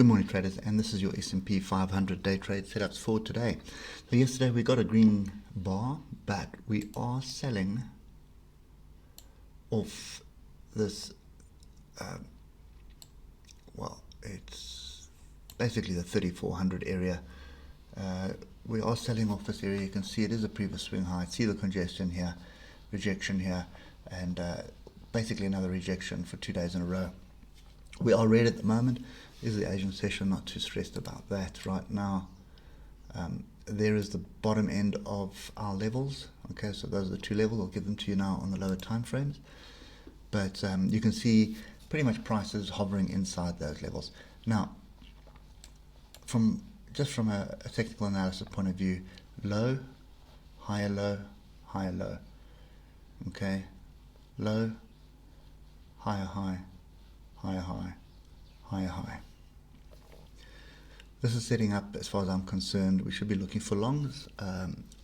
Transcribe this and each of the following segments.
Good morning, traders, and this is your S&P 500 day trade setups for today. So yesterday we got a green bar, but we are selling off this, it's basically the 3400 area. We are selling off this area. You can see it is a previous swing high. See the congestion here, rejection here, and basically another rejection for 2 days in a row. We are red at the moment. This is the Asian session, not too stressed about that right now. There is the bottom end of our levels. Okay, so those are the two levels. I'll give them to you now on the lower time frames. But you can see pretty much prices hovering inside those levels. Now, from a technical analysis point of view, low, higher low, higher low. Okay, low, higher high, higher high, higher high. This is setting up, as far as I'm concerned, we should be looking for longs.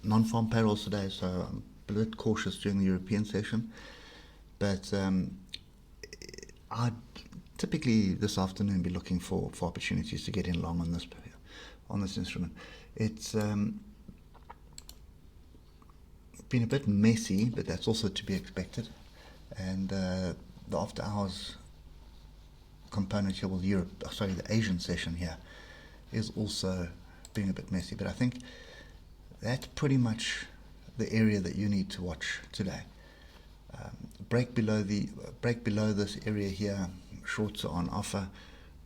Non-farm payrolls today, so I'm a bit cautious during the European session. But I'd typically this afternoon be looking for opportunities to get in long on this instrument. It's been a bit messy, but that's also to be expected. And the after hours component here, well, the Asian session here is also being a bit messy, but I think that's pretty much the area that you need to watch today. Break below this area here, shorts are on offer.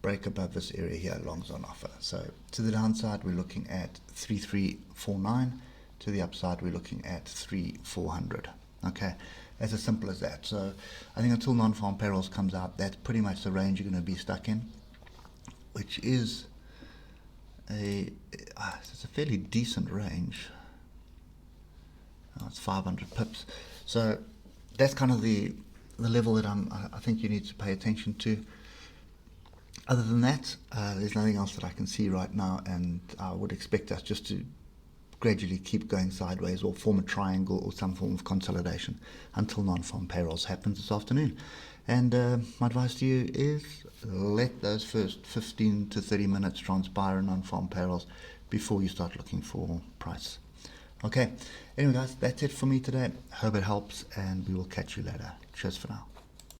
Break above this area here, longs on offer. So to the downside, we're looking at 3349. To the upside, we're looking at 3400. Okay, as simple as that. So I think until non-farm payrolls comes out, that's pretty much the range you're going to be stuck in, which is it's a fairly decent range. It's 500 pips. So that's kind of the level that I think you need to pay attention to. Other than that, there's nothing else that I can see right now, and I would expect us just to gradually keep going sideways or form a triangle or some form of consolidation until non-farm payrolls happens this afternoon. And my advice to you is let those first 15 to 30 minutes transpire in non-farm payrolls before you start looking for price. Okay, anyway guys, that's it for me today. Hope it helps, and we will catch you later. Cheers for now.